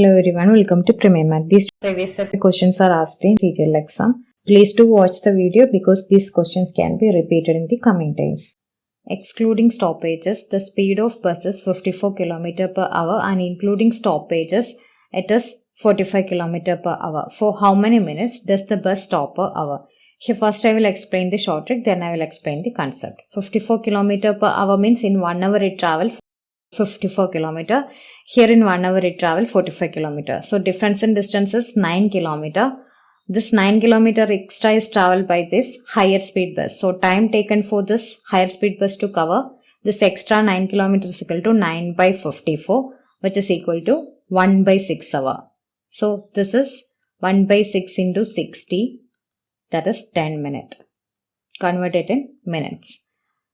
Hello everyone, welcome to premiermath. These previous set of questions are asked in CGL exam. Please do watch the video because these questions can be repeated in the coming days. Excluding stoppages, the speed of bus is 54 km per hour and including stoppages, it is 45 km per hour. For how many minutes does the bus stop per hour? Here first I will explain the short trick, then I will explain the concept. 54 km per hour means in 1 hour it travels 54 km. Here in 1 hour it travels 45 km. So difference in distance is 9 km. This 9 km extra is travelled by this higher speed bus. So time taken for this higher speed bus to cover this extra 9 km is equal to 9 by 54, which is equal to 1 by 6 hour. So this is 1 by 6 into 60, that is 10 minutes. Convert it in minutes,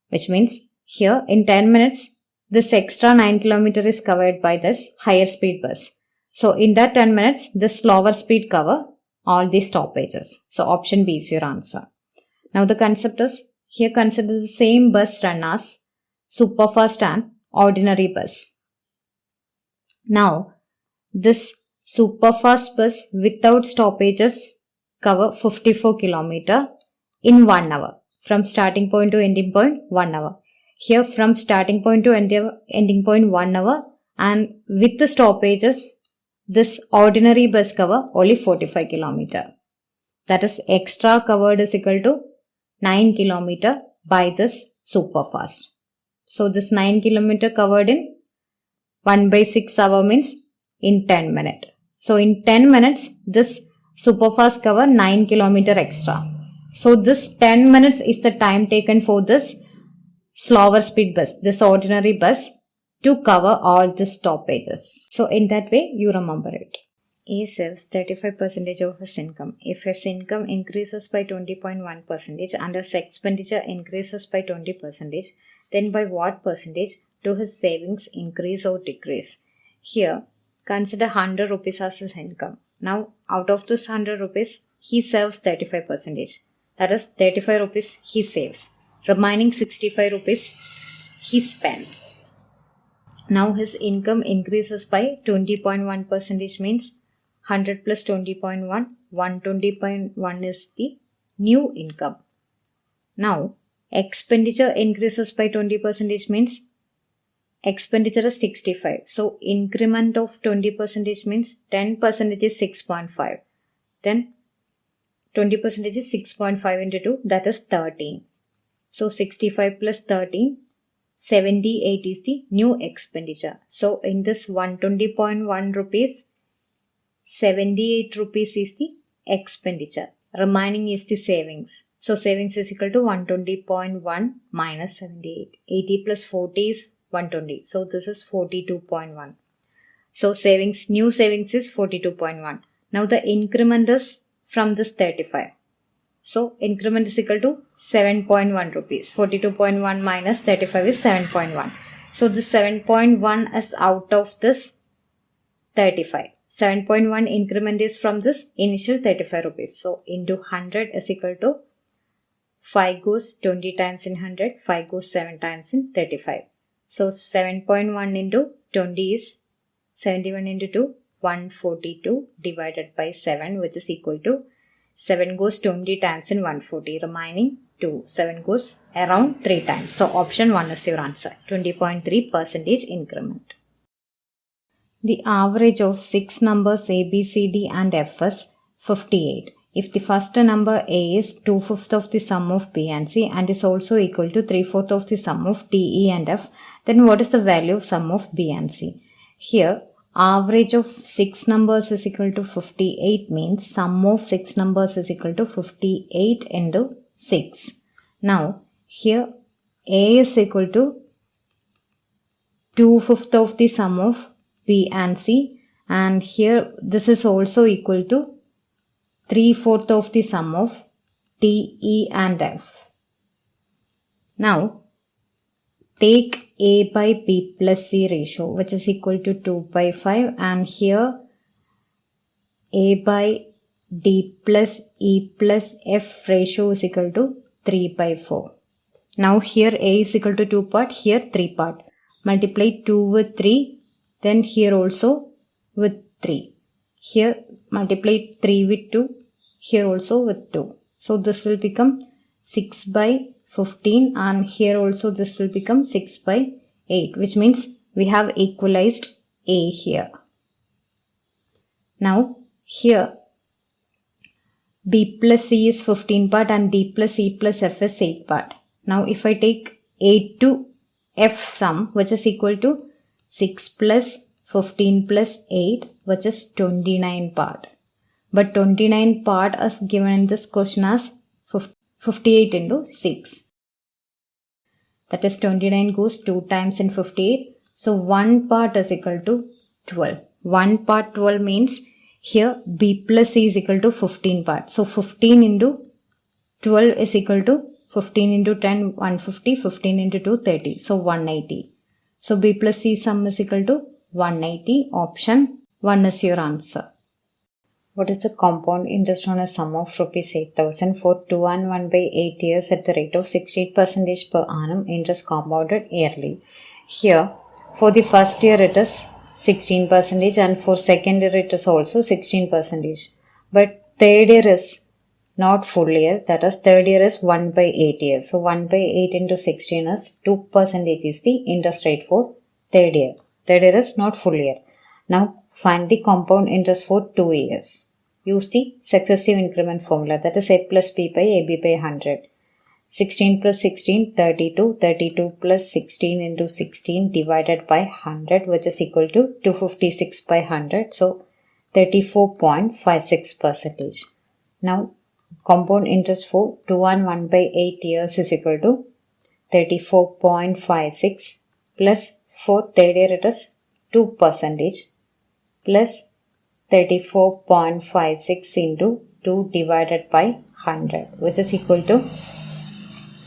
which means here in 10 minutes this extra 9 km is covered by this higher speed bus. So in that 10 minutes, this slower speed cover all these stoppages. So option B is your answer. Now the concept is, here consider the same bus run as superfast and ordinary bus. Now this superfast bus without stoppages cover 54 km in 1 hour. From starting point to ending point 1 hour. Here from starting point to ending point 1 hour, and with the stoppages this ordinary bus cover only 45 km. That is extra covered is equal to 9 km by this superfast. So this 9 km covered in 1 by 6 hour means in 10 minutes. So in 10 minutes this superfast cover 9 km extra. So this 10 minutes is the time taken for this slower speed bus, this ordinary bus, to cover all the stoppages. So in that way you remember it. A saves 35% of his income. If his income increases by 20.1% and his expenditure increases by 20%, then by what percentage do his savings increase or decrease? Here consider 100 rupees as his income. Now out of this 100 rupees he saves 35%. That is 35 rupees he saves. Remaining 65 rupees he spent. Now his income increases by 20.1% means 100 plus 20.1, 120.1 is the new income. Now expenditure increases by 20% means expenditure is 65. So increment of 20% means 10% is 6.5. Then 20% is 6.5 into 2, that is 13. So 65 plus 13, 78 is the new expenditure. So in this 120.1 rupees, 78 rupees is the expenditure. Remaining is the savings. So savings is equal to 120.1 minus 78. 80 plus 40 is 120. So this is 42.1. So savings, new savings is 42.1. Now the increment is from this 35. So increment is equal to 7.1 rupees. 42.1 minus 35 is 7.1. So this 7.1 is out of this 35. 7.1 increment is from this initial 35 rupees. So into 100 is equal to 5 goes 20 times in 100. 5 goes 7 times in 35. So 7.1 into 20 is 71 into 2. 142 divided by 7, which is equal to 7 goes 20 times in 140, remaining 2. 7 goes around 3 times. So option 1 is your answer, 20.3% increment. The average of 6 numbers A, B, C, D and F is 58. If the first number A is 2/5 of the sum of B and C and is also equal to 3/4 of the sum of D, E and F, then what is the value of sum of B and C? Here average of 6 numbers is equal to 58 means sum of 6 numbers is equal to 58 into 6. Now here A is equal to 2/5 of the sum of B and C, and here this is also equal to 3/4 of the sum of D, E and F. Now take A by B plus C ratio, which is equal to 2 by 5, and here A by D plus E plus F ratio is equal to 3 by 4. Now here A is equal to 2 part, here 3 part. Multiply 2 with 3, then here also with 3. Here multiply 3 with 2, here also with 2. So this will become 6 by 15 and here also this will become 6 by 8, which means we have equalized A here. Now here B plus C is 15 part and D plus E plus F is 8 part. Now if I take A to F sum, which is equal to 6 plus 15 plus 8, which is 29 part. But 29 part is given in this question as 58 into 6. That is 29 goes 2 times in 58. So 1 part is equal to 12. 1 part 12 means here B plus C is equal to 15 part. So 15 into 12 is equal to 15 into 10, 150, 15 into 2, 30. So 180. So B plus C sum is equal to 180. Option 1 is your answer. What is the compound interest on a sum of rupees 8,000 for 2 and 1 by 8 years at the rate of 68% per annum, interest compounded yearly? Here, for the first year it is 16% and for second year it is also 16%. But third year is not full year, that is third year is 1 by 8 years. So 1 by 8 into 16 is 2% is the interest rate for third year. Third year is not full year. Now find the compound interest for 2 years. Use the successive increment formula, that is A plus B by AB by 100. 16 plus 16, 32. 32 plus 16 into 16 divided by 100, which is equal to 256 by 100. So 34.56%. Now compound interest for 2 and 1 by 8 years is equal to 34.56 plus for third year it is 2% plus 34.56 into 2 divided by 100, which is equal to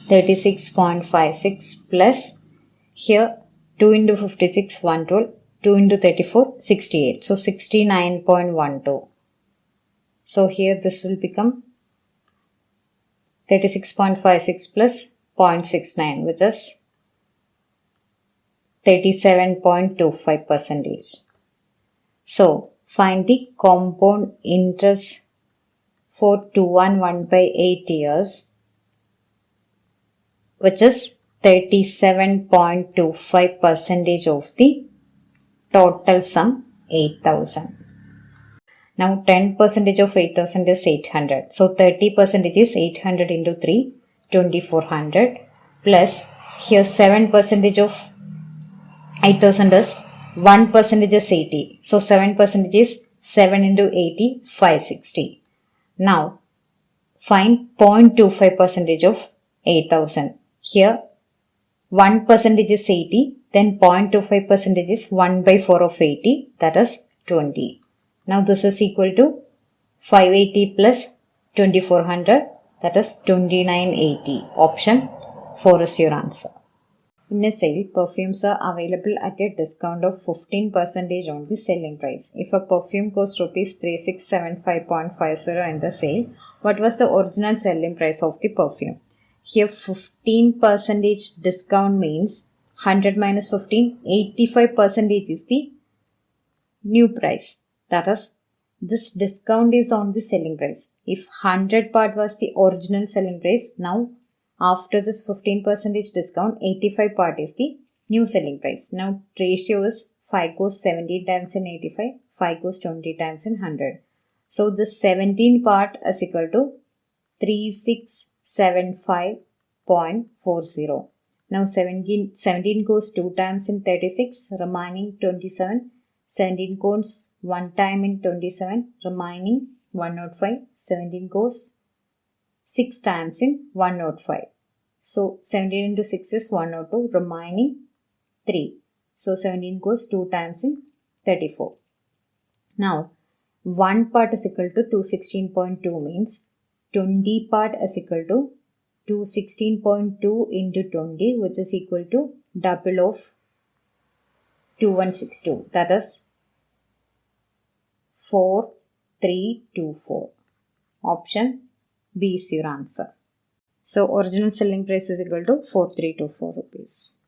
36.56 plus here 2 into 56 112, 2 into 34 68. So 69.12. So here this will become 36.56 plus 0.69, which is 37.25%. So find the compound interest for 2 and 1 by 8 years, which is 37.25% of the total sum 8,000. Now 10% of 8,000 is 800. So 30% is 800 into 3, 2400 plus here 7% of 8,000 is 1% is 80. So 7% is 7 into 80, 560. Now find 0.25% of 8,000. Here 1% is 80, then 0.25% is 1 by 4 of 80, that is 20. Now this is equal to 580 plus 2400, that is 2980. Option 4 is your answer. In a sale, perfumes are available at a discount of 15% on the selling price. If a perfume costs rupees 3675.50 in the sale, what was the original selling price of the perfume? Here 15% discount means 100 minus 15, 85% is the new price. That is, this discount is on the selling price. If 100 part was the original selling price, now after this 15% discount, 85 part is the new selling price. Now ratio is 5 goes 17 times in 85, 5 goes 20 times in 100. So this 17 part is equal to 3675.40. Now 17 goes 2 times in 36, remaining 27. 17 goes 1 time in 27, remaining 105. 17 goes 6 times in 105. So 17 into 6 is 102, remaining 3. So 17 goes 2 times in 34. Now 1 part is equal to 216.2 means 20 part is equal to 216.2 into 20, which is equal to double of 2162, that is 4324. Option B is your answer. So original selling price is equal to 4324 rupees.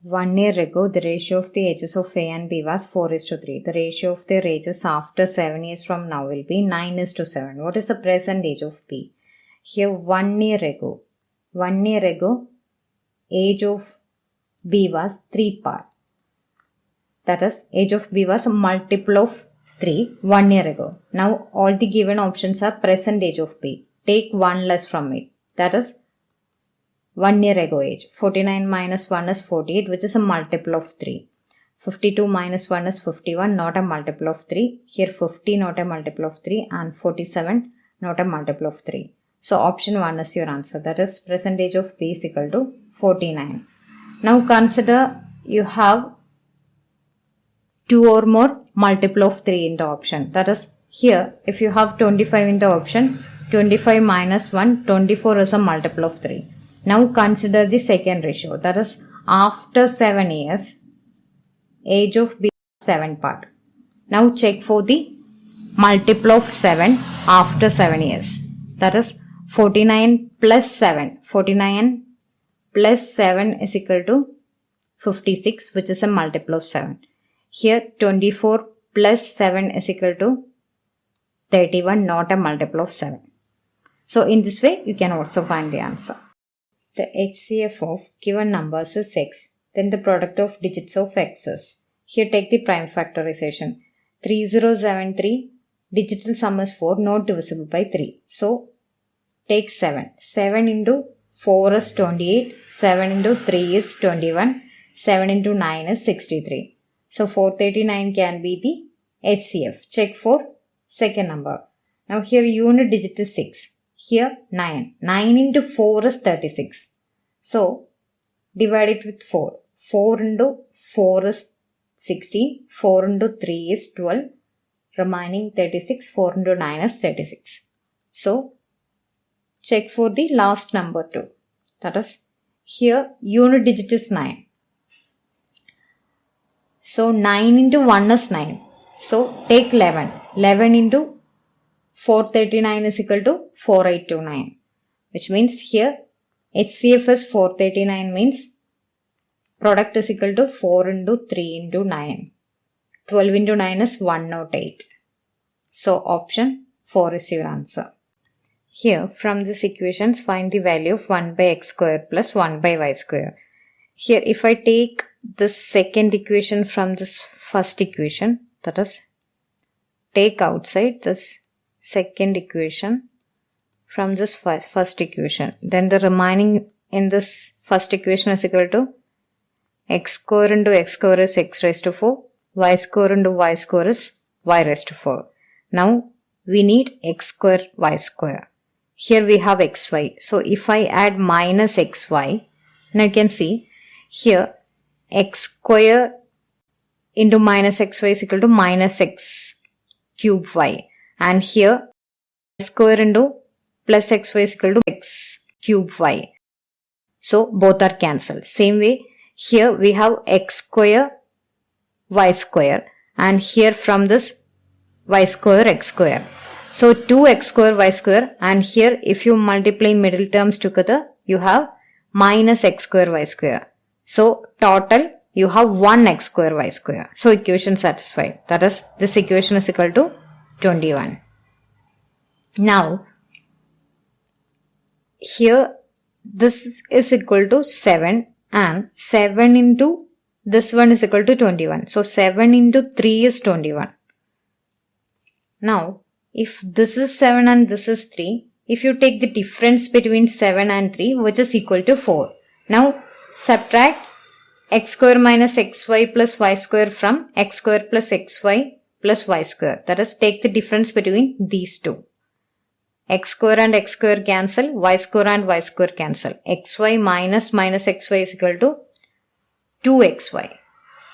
1 year ago, the ratio of the ages of A and B was 4:3. The ratio of their ages after 7 years from now will be 9:7. What is the present age of B? Here 1 year ago, age of B was 3 part. That is, age of B was a multiple of 3 1 year ago. Now all the given options are present age of B. Take 1 less from it. That is 1 year ago age. 49 minus 1 is 48, which is a multiple of 3. 52 minus 1 is 51, not a multiple of 3. Here 50 not a multiple of 3 and 47 not a multiple of 3. So option 1 is your answer. That is present age of B is equal to 49. Now consider you have 2 or more multiple of 3 in the option. That is, here if you have 25 in the option, 25 minus 1, 24 is a multiple of 3. Now consider the second ratio. That is, after 7 years, age of B is 7 part. Now check for the multiple of 7 after 7 years. That is 49 plus 7. 49 plus 7 is equal to 56, which is a multiple of 7. Here 24 plus 7 is equal to 31, not a multiple of 7. So in this way, you can also find the answer. The HCF of given numbers is x. Then the product of digits of x is. Here take the prime factorization. 3073, digital sum is 4, not divisible by 3. So take 7. 7 into 4 is 28. 7 into 3 is 21. 7 into 9 is 63. So 439 can be the HCF. Check for second number. Now here unit digit is 6. Here 9. 9 into 4 is 36. So divide it with 4. 4 into 4 is 16. 4 into 3 is 12. Remaining 36. 4 into 9 is 36. So check for the last number too. That is, here unit digit is 9. So 9 into 1 is 9. So take 11. 11 into 439 is equal to 4829. Which means here HCF is 439 means product is equal to 4 into 3 into 9. 12 into 9 is 108. So option 4 is your answer. Here from this equations find the value of 1 by x square plus 1 by y square. Here if I take this second equation from this first equation, that is, take outside this second equation from this first equation, then the remaining in this first equation is equal to x square into x square is x raised to 4, y square into y square is y raised to 4. Now we need x square y square. Here we have xy. So if I add minus xy, now you can see here x square into minus xy is equal to minus x cube y. And here y square into plus xy is equal to x cube y. So both are cancelled. Same way here we have x square y square and here from this y square x square. So 2x square y square, and here if you multiply middle terms together you have minus x square y square. So total you have 1x square y square. So equation satisfied. That is, this equation is equal to 21. Now here this is equal to 7 and 7 into this one is equal to 21. So 7 into 3 is 21. Now if this is 7 and this is 3, if you take the difference between 7 and 3, which is equal to 4. Now subtract x square minus xy plus y square from x square plus xy plus y square. That is, take the difference between these two. X square and x square cancel, y square and y square cancel. Xy minus minus xy is equal to 2xy.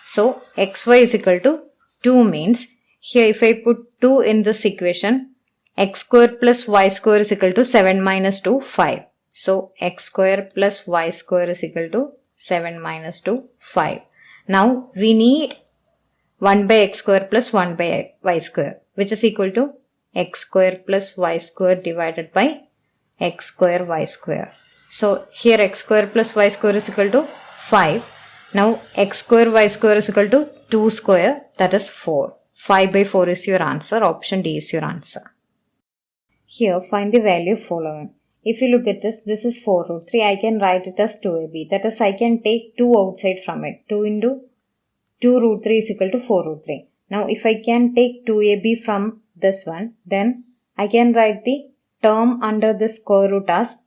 So xy is equal to 2 means, here if I put 2 in this equation, x square plus y square is equal to 7 minus 2, 5. So x square plus y square is equal to 7 minus 2, 5. Now we need 1 by x square plus 1 by y square, which is equal to x square plus y square divided by x square y square. So here x square plus y square is equal to 5. Now x square y square is equal to 2 square, that is 4. 5 by 4 is your answer. Option D is your answer. Here find the value following. If you look at this is 4 root 3. I can write it as 2ab. That is, I can take 2 outside from it. 2 into 2 root 3 is equal to 4 root 3. Now if I can take 2ab from this one, then I can write the term under the square root as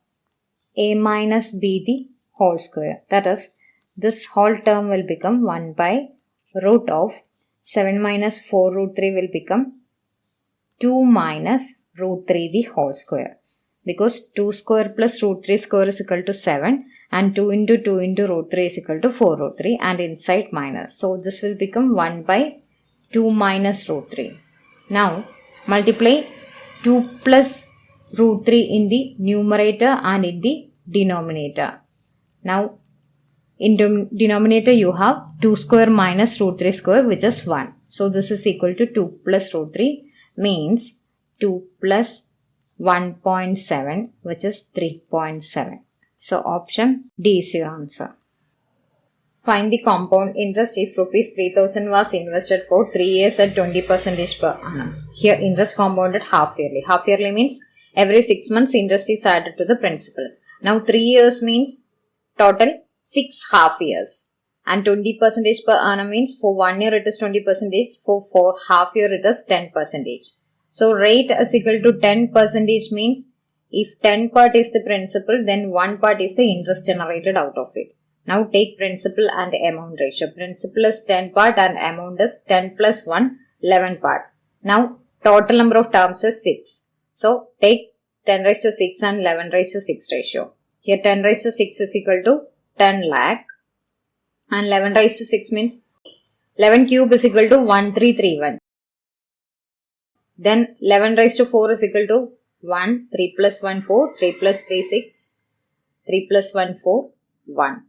a minus b the whole square. That is, this whole term will become 1 by root of 7 minus 4 root 3 will become 2 minus root 3 the whole square. Because 2 square plus root 3 square is equal to 7 and 2 into 2 into root 3 is equal to 4 root 3 and inside minus. So this will become 1 by 2 minus root 3. Now multiply 2 plus root 3 in the numerator and in the denominator. Now in denominator you have 2 square minus root 3 square, which is 1. So this is equal to 2 plus root 3 means 2 plus 1.7, which is 3.7. So option D is your answer. Find the compound interest if rupees 3000 was invested for 3 years at 20% per annum. Here interest compounded half yearly. Half yearly means every 6 months interest is added to the principal. Now 3 years means total 6 half years. And 20% per annum means for 1 year it is 20%, for half year it is 10%. So rate is equal to 10% means if 10 part is the principal, then 1 part is the interest generated out of it. Now take principal and amount ratio. Principal is 10 part and amount is 10 plus 1, 11 part. Now total number of terms is 6. So take 10 raised to 6 and 11 raised to 6 ratio. Here 10 raised to 6 is equal to 10 lakh and 11 raised to 6 means 11 cube is equal to 1331. Then 11 raised to 4 is equal to 1, 3 plus 1, 4, 3 plus 3, 6, 3 plus 1, 4, 1.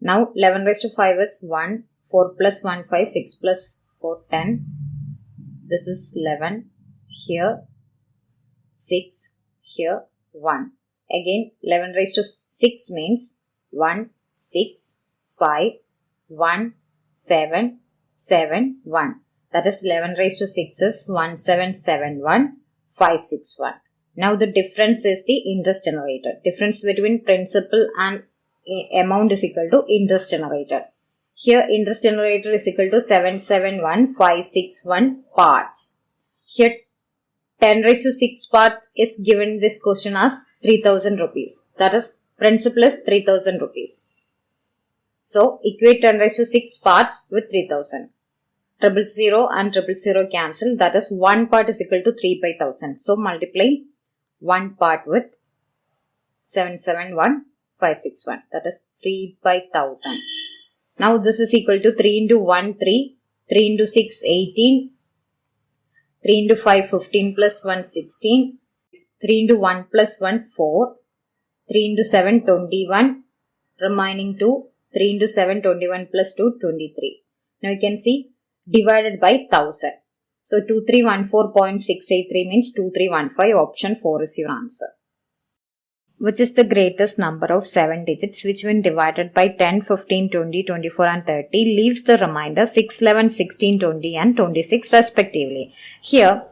Now 11 raised to 5 is 1, 4 plus 1, 5, 6 plus 4, 10. This is 11. Here 6. Here 1. Again 11 raised to 6 means 1, 6, 5, 1, 7, 7, 1. That is 11 raised to 6 is 1771, 561. Now the difference is the interest generated. Difference between principal and amount is equal to interest generated. Here interest generated is equal to 771, 561 parts. Here 10 raised to 6 parts is given this question as 3000 rupees. That is principal is 3000 rupees. So equate 10 raised to 6 parts with 3000. 000 and 000 cancel. That is 1 part is equal to 3 by 1000. So multiply 1 part with 771, 561. That is 3 by 1000. Now this is equal to 3 into 1, 3. 3 into 6, 18. 3 into 5, 15 plus 1, 16. 3 into 1 plus 1, 4. 3 into 7, 21. Remaining 2. 3 into 7, 21 plus 2, 23. Now you can see divided by 1000. So 2314.683 means 2315. Option 4 is your answer. Which is the greatest number of 7 digits which when divided by 10, 15, 20, 24 and 30 leaves the remainder 6, 11, 16, 20 and 26 respectively. Here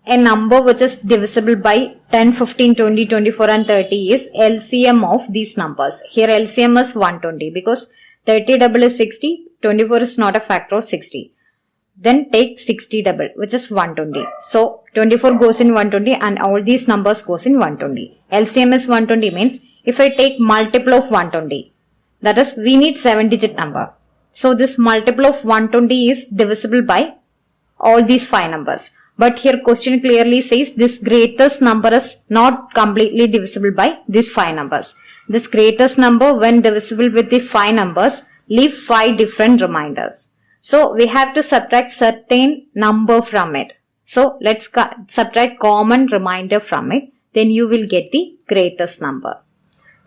a number which is divisible by 10, 15, 20, 24 and 30 is LCM of these numbers. Here LCM is 120 because 30 double is 60, 24 is not a factor of 60. Then take 60 double, which is 120. So 24 goes in 120 and all these numbers goes in 120. LCM is 120 means if I take multiple of 120, that is we need 7 digit number. So this multiple of 120 is divisible by all these 5 numbers. But here question clearly says this greatest number is not completely divisible by these 5 numbers. This greatest number when divisible with the 5 numbers leave 5 different reminders. So we have to subtract certain number from it. So let's subtract common remainder from it. Then you will get the greatest number.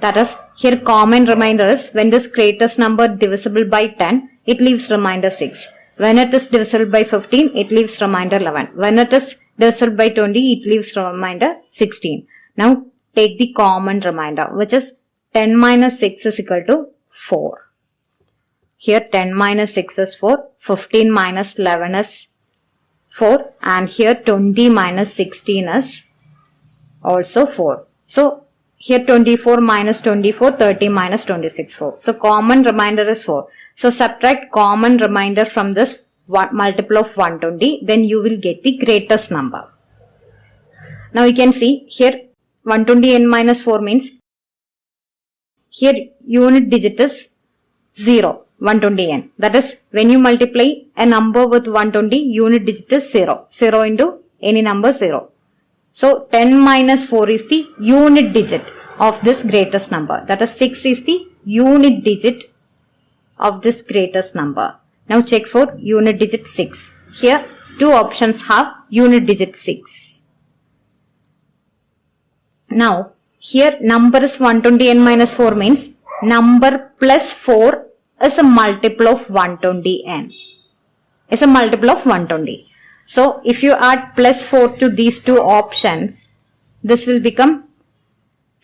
That is, here common remainder is when this greatest number divisible by 10, it leaves remainder 6. When it is divisible by 15, it leaves remainder 11. When it is divisible by 20, it leaves remainder 16. Now take the common remainder, which is 10 minus 6 is equal to 4. Here 10 minus 6 is 4, 15 minus 11 is 4, and here 20 minus 16 is also 4. So here 24 minus 24, 30 minus 26, 4. So common remainder is 4. So subtract common remainder from this multiple of 120, then you will get the greatest number. Now you can see here 120n minus 4 means here unit digit is 0, 120n. That is, when you multiply a number with 120, unit digit is 0. 0 into any number 0. So 10 minus 4 is the unit digit of this greatest number. That is 6 is the unit digit of this greatest number. Now check for unit digit 6. Here two options have unit digit 6. Now here number is 120n minus 4 means number plus 4 is a multiple of 120n. It's a multiple of 120. So if you add plus 4 to these two options, this will become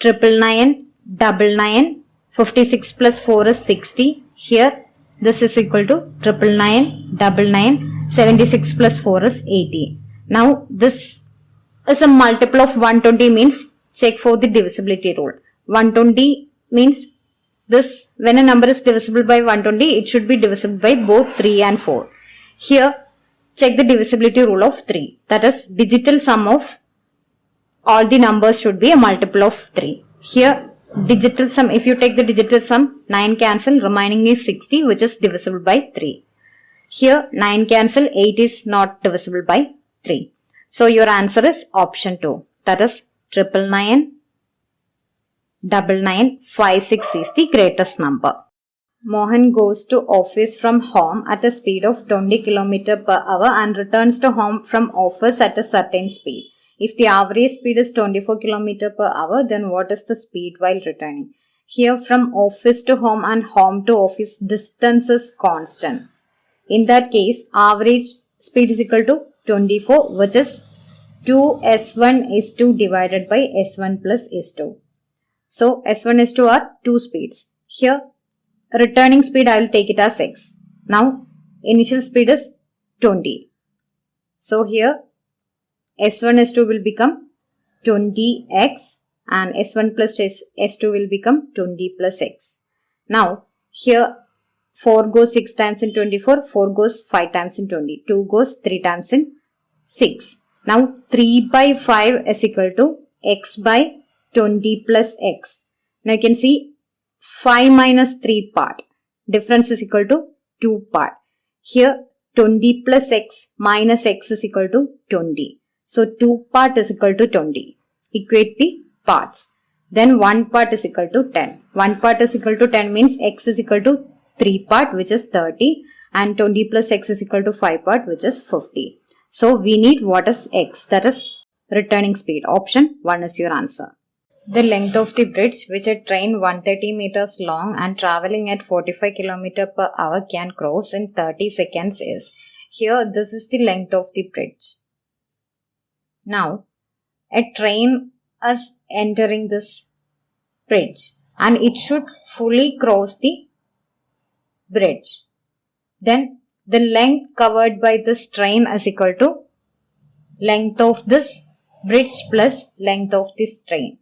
999, 999, 56 plus 4 is 60. Here this is equal to 999, 999, 76 plus 4 is 80. Now this is a multiple of 120 means check for the divisibility rule. 120 means this, when a number is divisible by 120, it should be divisible by both 3 and 4. Here check the divisibility rule of 3. That is, digital sum of all the numbers should be a multiple of 3. Here digital sum, if you take the digital sum, 9 cancel, remaining is 60, which is divisible by 3. Here 9 cancel, 8 is not divisible by 3. So your answer is option 2. That is 999, 999, 56 is the greatest number. Mohan goes to office from home at a speed of 20 km per hour and returns to home from office at a certain speed. If the average speed is 24 km per hour, then what is the speed while returning? Here from office to home and home to office, distance is constant. In that case, average speed is equal to 24, which is 2s1 is 2 divided by s1 plus s2. So s1 s2 are 2 speeds. Here returning speed I will take it as x. Now initial speed is 20. So here s1 s2 will become 20x and s1 plus s2 will become 20 plus x. Now here 4 goes 6 times in 24, 4 goes 5 times in 20, 2 goes 3 times in 6. Now 3 by 5 is equal to x by 20 plus x. Now you can see 5 minus 3 part. Difference is equal to 2 part. Here 20 plus x minus x is equal to 20. So 2 part is equal to 20. Equate the parts. Then 1 part is equal to 10. 1 part is equal to 10 means x is equal to 3 part, which is 30, and 20 plus x is equal to 5 part, which is 50. So we need what is x, that is returning speed. Option 1 is your answer. The length of the bridge which a train 130 meters long and traveling at 45 km per hour can cross in 30 seconds is. Here this is the length of the bridge. Now a train is entering this bridge and it should fully cross the bridge. Then the length covered by this train is equal to length of this bridge plus length of this train.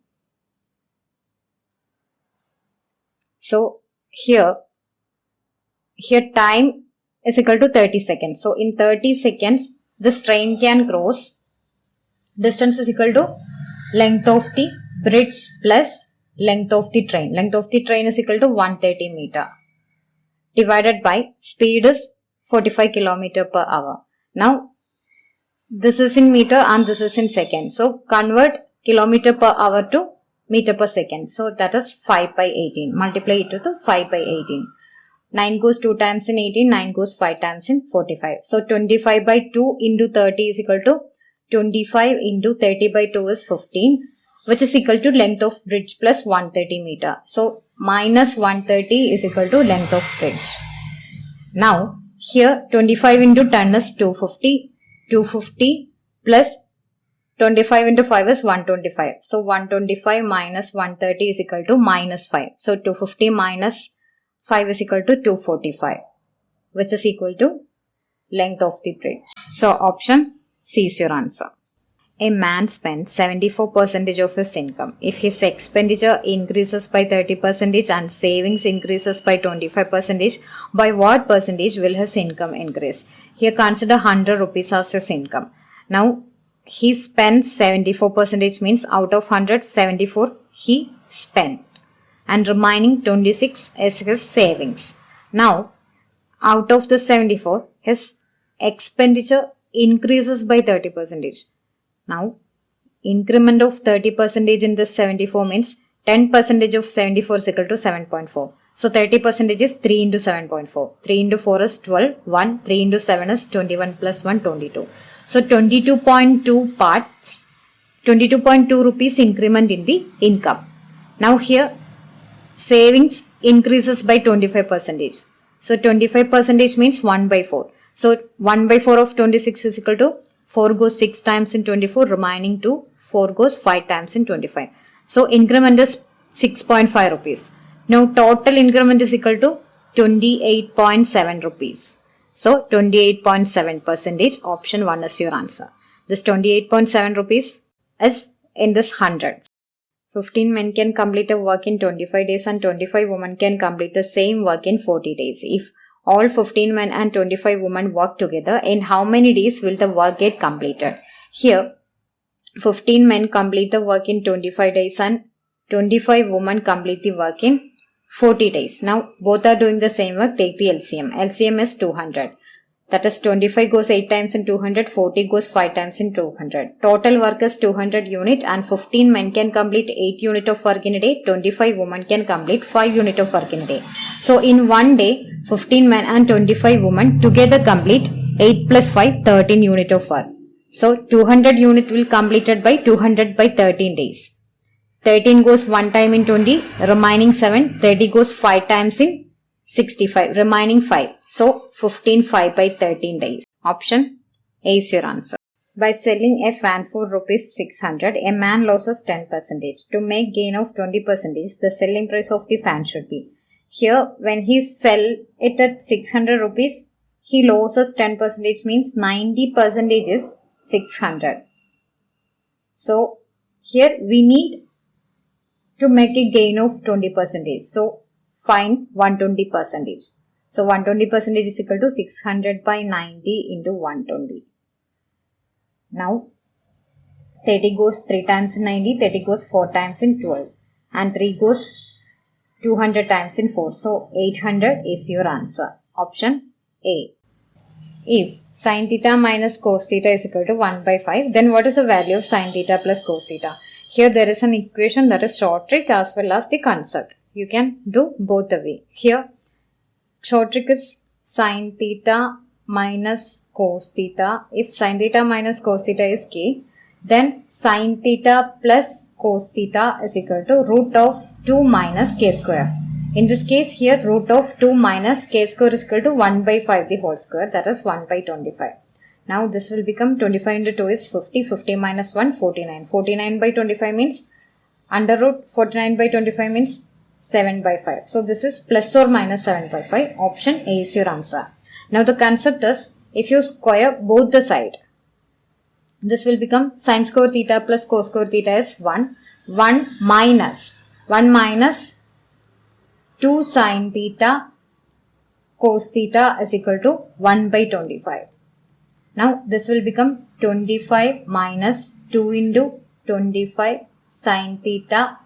So here time is equal to 30 seconds. So in 30 seconds this train can cross. Distance is equal to length of the bridge plus length of the train. Length of the train is equal to 130 meter. Divided by speed is 45 km per hour. Now this is in meter and this is in second. So convert kilometer per hour to meter per second. So that is 5 by 18. Multiply it with 5 by 18. 9 goes 2 times in 18. 9 goes 5 times in 45. So 25 by 2 into 30 is equal to 25 into 30 by 2 is 15, which is equal to length of bridge plus 130 meter. So minus 130 is equal to length of bridge. Now here 25 into 10 is 250. 250 plus 25 into 5 is 125. So 125 minus 130 is equal to minus 5. So 250 minus 5 is equal to 245. which is equal to length of the bridge. So option C is your answer. A man spends 74% of his income. If his expenditure increases by 30% and savings increases by 25%, by what percentage will his income increase? Here consider 100 rupees as his income. Now he spends 74% means out of 100, 74 he spent and remaining 26 is his savings. Now out of the 74, his expenditure increases by 30%. Now, increment of 30% in this 74 means 10% of 74 is equal to 7.4. So, 30% is 3 into 7.4. 3 into 4 is 12. 1. 3 into 7 is 21 plus 1, 22. So, 22.2 parts, 22.2 rupees increment in the income. Now, here, savings increases by 25%. So, 25% means 1 by 4. So, 1 by 4 of 26 is equal to 4 goes 6 times in 24, remaining 2, 4 goes 5 times in 25. So, increment is 6.5 rupees. Now, total increment is equal to 28.7 rupees. So, 28.7%, option 1 is your answer. This 28.7 rupees is in this 100. 15 men can complete a work in 25 days and 25 women can complete the same work in 40 days. If all 15 men and 25 women work together, in how many days will the work get completed? Here, 15 men complete the work in 25 days and 25 women complete the work in 40 days. Now, both are doing the same work. Take the LCM. LCM is 200. That is 25 goes 8 times in 200, 40 goes 5 times in 200. Total work is 200 unit and 15 men can complete 8 unit of work in a day. 25 women can complete 5 unit of work in a day. So, in one day, 15 men and 25 women together complete 8 plus 5, 13 unit of work. So, 200 unit will completed by 200 by 13 days. 13 goes 1 time in 20, remaining 7. 30 goes 5 times in 65, remaining 5. So, 15 5 by 13 days. Option A is your answer. By selling a fan for rupees 600, a man loses 10%. To make gain of 20%, the selling price of the fan should be. Here, when he sell it at 600 rupees, he loses 10% means 90% is 600. So, here we need to make a gain of 20%. So, find 120%. So, 120% is equal to 600 by 90 into 120. Now, 30 goes 3 times in 90, 30 goes 4 times in 12. And 3 goes 200 times in 4. So, 800 is your answer. Option A. If sin theta minus cos theta is equal to 1 by 5, then what is the value of sin theta plus cos theta? Here there is an equation, that is short trick as well as the concept. You can do both the way. Here, short trick is sin theta minus cos theta. If sin theta minus cos theta is k, then sin theta plus cos theta is equal to root of 2 minus k square. In this case, here root of 2 minus k square is equal to 1 by 5 the whole square, that is 1 by 25. Now this will become 25 into 2 is 50, 50 minus 1, 49. 49 by 25 means under root 49 by 25 means 7 by 5. So this is plus or minus 7 by 5. Option A is your answer. Now the concept is, if you square both the side, this will become sin square theta plus cos square theta is 1. 1 minus 2 sin theta cos theta is equal to 1 by 25. Now this will become 25 minus 2 into 25 sin theta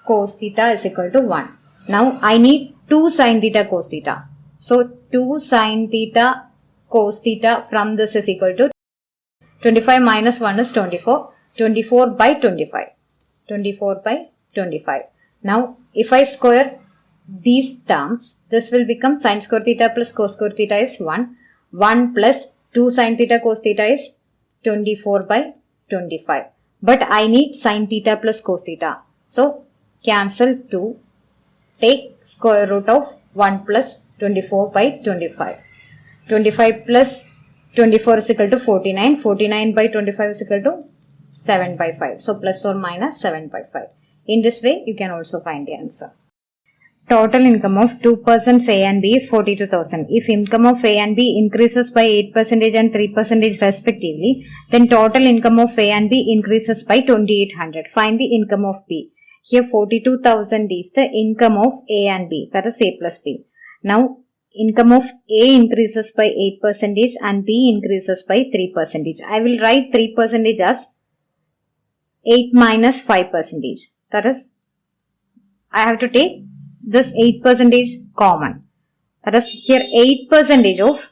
cos theta is equal to 1. Now I need 2 sin theta cos theta. So 2 sin theta cos theta from this is equal to 25 minus 1 is 24. 24 by 25. 24 by 25. Now if I square these terms, this will become sin square theta plus cos square theta is 1. 1 plus 2 sin theta cos theta is 24 by 25. But I need sin theta plus cos theta. So, cancel 2. Take square root of 1 plus 24 by 25. 25 plus 24 is equal to 49. 49 by 25 is equal to 7 by 5. So, plus or minus 7 by 5. In this way, you can also find the answer. Total income of two persons A and B is 42,000. If income of A and B increases by 8% and 3% respectively, then total income of A and B increases by 2,800. Find the income of B. Here 42,000 is the income of A and B, that is A plus B. Now income of A increases by 8% and B increases by 3%. I will write 3% as 8 minus 5%. That is, I have to take this 8% common. That is, here 8% of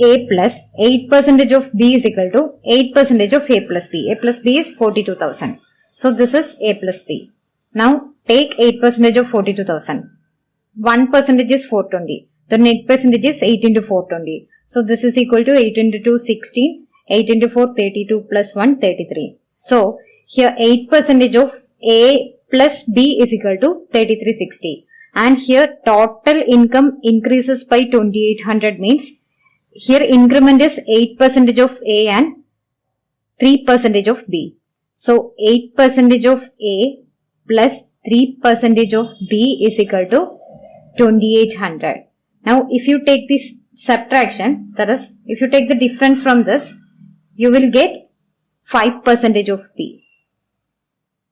A plus 8% of B is equal to 8% of A plus B. A plus B is 42,000. So this is A plus B. Now take 8% of 42,000. 1% is 420. The net percentage is 8 into 420. So this is equal to 8 into 2, 16. 8 into 4, 32 plus 1, 33. So here 8% of A plus B is equal to 3360. And here total income increases by 2,800 means here increment is 8% of A and 3% of B. So 8% of A plus 3% of B is equal to 2,800. Now if you take this subtraction, that is, if you take the difference from this, you will get 5% of B.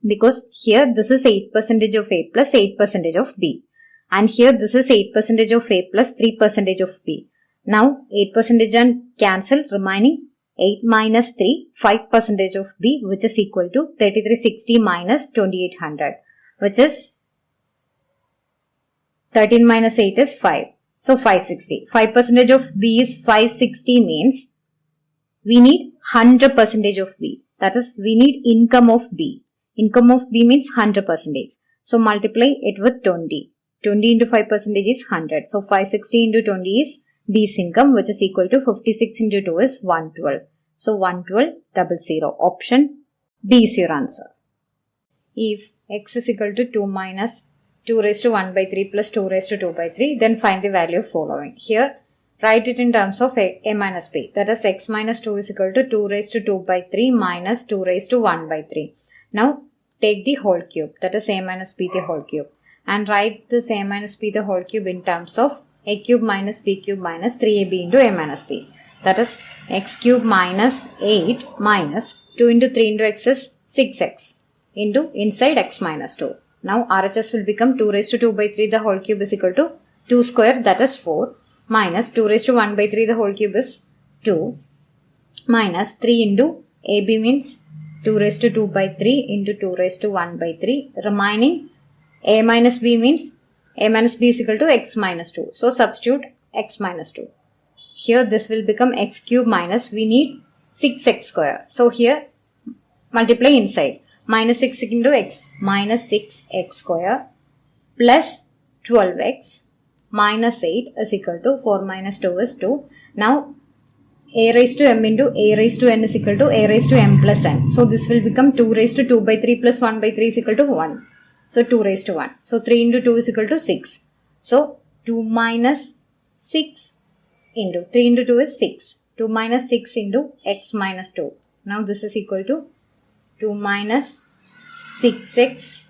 Because here this is 8% of A plus 8% of B. And here this is 8% of A plus 3% of B. Now 8% and cancel, remaining 8 minus 3, 5% of B, which is equal to 3360 minus 2,800, which is 13 minus 8 is 5. So 560. 5% of B is 560 means we need 100% of B. That is, we need income of B. Income of B means 100%. So multiply it with 20. 20 into 5% is 100. So 560 into 20 is B's income, which is equal to 56 into 2 is 112. So 112,000. Option B is your answer. If x is equal to 2 minus 2 raised to 1 by 3 plus 2 raised to 2 by 3, then find the value of following. Here, write it in terms of a minus b. That is, x minus 2 is equal to 2 raised to 2 by 3 minus 2 raised to 1 by 3. Now, take the whole cube. That is a minus b the whole cube. And write this a minus b the whole cube in terms of a cube minus b cube minus 3ab into a minus b. That is, x cube minus 8 minus 2 into 3 into x is 6x into inside x minus 2. Now RHS will become 2 raised to 2 by 3 the whole cube is equal to 2 square, that is 4, minus 2 raised to 1 by 3 the whole cube is 2, minus 3 into AB means 2 raised to 2 by 3 into 2 raised to 1 by 3. Remaining A minus B means A minus B is equal to x minus 2. So substitute x minus 2. Here this will become x cube minus, we need 6x square. So here multiply inside. Minus 6 into x minus 6x square plus 12x minus 8 is equal to 4 minus 2 is 2. Now a raised to m into a raised to n is equal to a raised to m plus n. So this will become 2 raised to 2 by 3 plus 1 by 3 is equal to 1. So 2 raised to 1. So 3 into 2 is equal to 6. So 2 minus 6 into 3 into 2 is 6. 2 minus 6 into x minus 2. Now this is equal to 2 minus 6x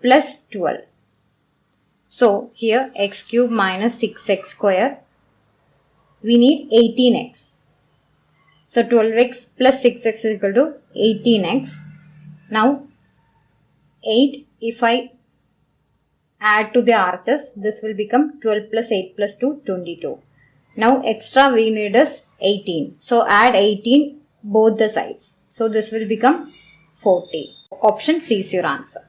plus 12. So here x cube minus 6x square, we need 18x. So 12x plus 6x is equal to 18x. Now 8, if I add to the RHS, this will become 12 plus 8 plus 2, 22. Now extra we need is 18. So add 18 both the sides. So this will become 40. Option C is your answer.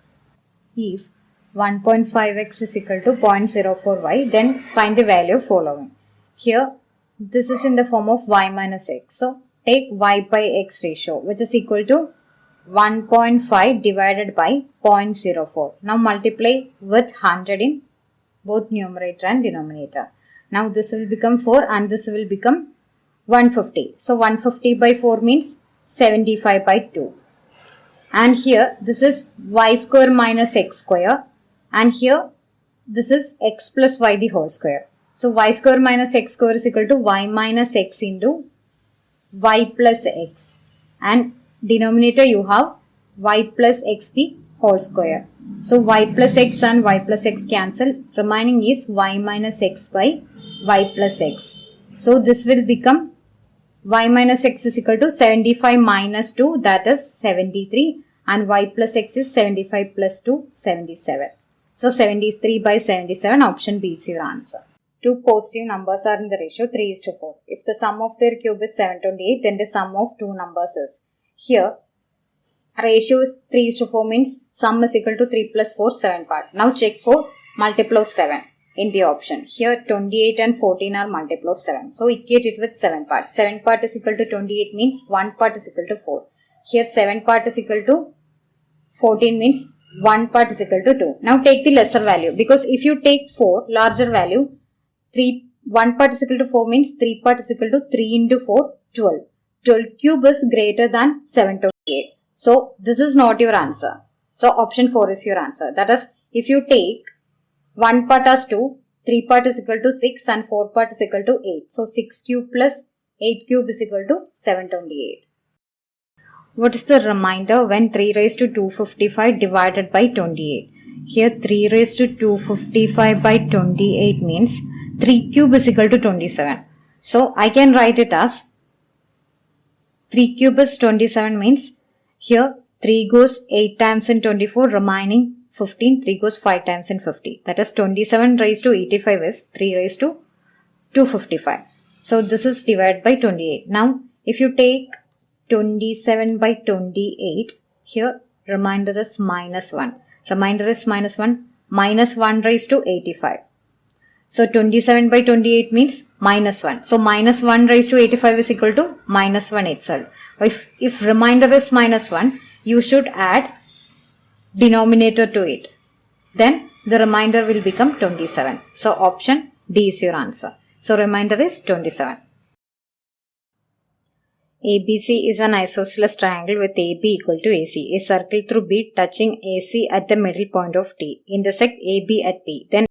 If 1.5x is equal to 0.04y, then find the value of following. Here, this is in the form of y minus x. So take y by x ratio, which is equal to 1.5 divided by 0.04. Now multiply with 100 in both numerator and denominator. Now this will become 4 and this will become 150. So 150 by 4 means 75 by 2. And here this is y square minus x square. And here this is x plus y the whole square. So y square minus x square is equal to y minus x into y plus x. And denominator you have y plus x the whole square. So y plus x and y plus x cancel. Remaining is y minus x by y plus x. So this will become y minus x is equal to 75 minus 2, that is 73, and y plus x is 75 plus 2, 77. So 73 by 77, option B is your answer. Two positive numbers are in the ratio 3:4. If the sum of their cube is 728, then the sum of two numbers is. Here, ratio is 3:4 means sum is equal to 3 plus 4, 7 part. Now check for multiple of 7 in the option. Here 28 and 14 are multiple of 7. So equate it with 7 part. 7 part is equal to 28 means 1 part is equal to 4. Here 7 part is equal to 14 means 1 part is equal to 2. Now take the lesser value, because if you take 4 larger value, 1 part is equal to 4 means 3 part is equal to 3 into 4, 12. 12 cube is greater than 728. So this is not your answer. So option 4 is your answer. That is, if you take 1 part as 2, 3 part is equal to 6 and 4 part is equal to 8. So 6 cube plus 8 cube is equal to 728. What is the remainder when 3 raised to 255 divided by 28? Here 3 raised to 255 by 28 means 3 cube is equal to 27. So I can write it as 3 cube is 27 means here 3 goes 8 times in 24, remaining 15, 3 goes 5 times in 50. That is 27 raised to 85 is 3 raised to 255. So this is divided by 28. Now if you take 27 by 28, here remainder is minus 1. Remainder is minus 1. Minus 1 raised to 85. So 27 by 28 means minus 1. So minus 1 raised to 85 is equal to minus 1 itself. If remainder is minus 1, you should add denominator to it. Then the remainder will become 27. So option D is your answer. So remainder is 27. ABC is an isosceles triangle with AB equal to AC. A circle through B touching AC at the middle point of T. Intersect AB at P. Then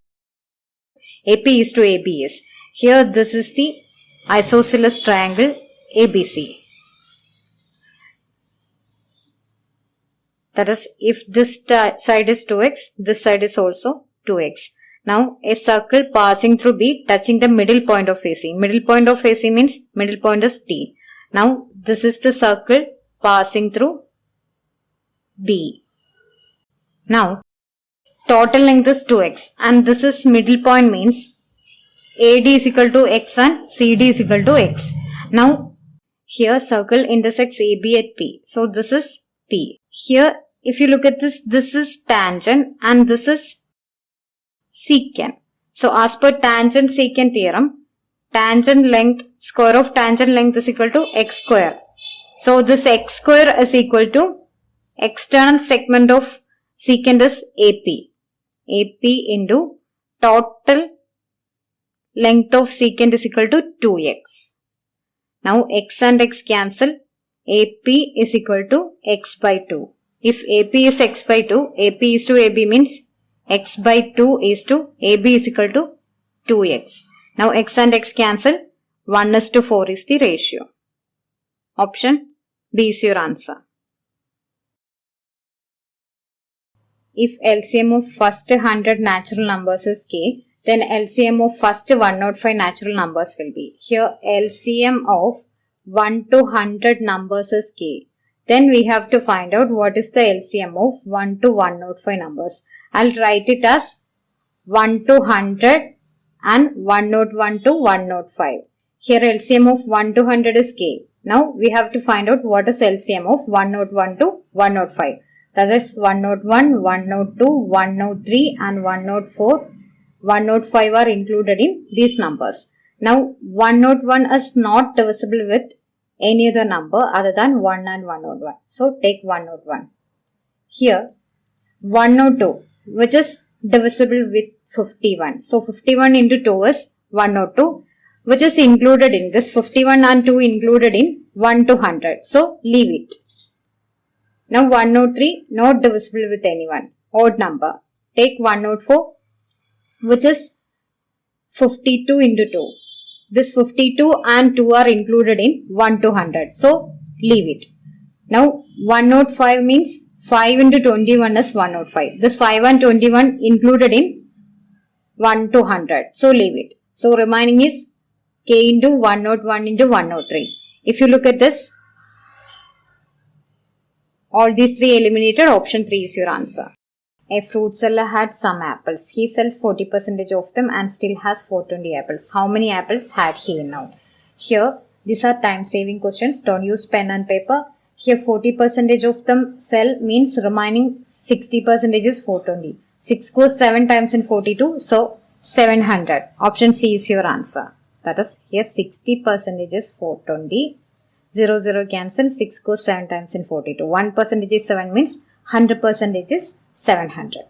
AP is to ABS. Here this is the isosceles triangle ABC. That is, if this side is 2x, this side is also 2x. Now a circle passing through B touching the middle point of AC. Middle point of AC means middle point is T. Now this is the circle passing through B. Now total length is 2x and this is middle point means AD is equal to x and CD is equal to x. Now here circle intersects AB at P. So this is P. Here if you look at this, this is tangent and this is secant. So as per tangent secant theorem, tangent length, square of tangent length is equal to x square. So this x square is equal to external segment of secant is AP. AP into total length of secant is equal to 2x. Now x and x cancel. AP is equal to x by 2. If AP is x by 2, AP is to AB means x by 2 is to AB is equal to 2x. Now x and x cancel. 1:4 is the ratio. Option B is your answer. If LCM of first 100 natural numbers is k, then LCM of first 105 natural numbers will be. Here LCM of 1 to 100 numbers is k. Then we have to find out what is the LCM of 1 to 105 numbers. I'll write it as 1 to 100 and 101 to 105. Here LCM of 1 to 100 is k. Now we have to find out what is LCM of 101 to 105. That is 101, 102, 103 and 104, 105 are included in these numbers. Now 101 is not divisible with any other number other than 1 and 101. So take 101. Here 102 which is divisible with 51. So 51 into 2 is 102 which is included in this 51 and 2 included in 1 to 100. So leave it. Now 103 not divisible with anyone. Odd number. Take 104 which is 52 into 2. This 52 and 2 are included in 1 to 100. So leave it. Now 105 means 5 into 21 is 105. This 5 and 21 included in 1 to 100. So leave it. So remaining is k into 101 into 103. If you look at this, all these three eliminated, option 3 is your answer. A fruit seller had some apples. He sells 40% of them and still has 420 apples. How many apples had he now? Here, these are time saving questions. Don't use pen and paper. Here 40% of them sell means remaining 60% is 420. 6 goes 7 times in 42. So 700. Option C is your answer. That is here 60% is 420. 0 cancel. 6 goes 7 times in 42. 1% is 7 means 100% is 700.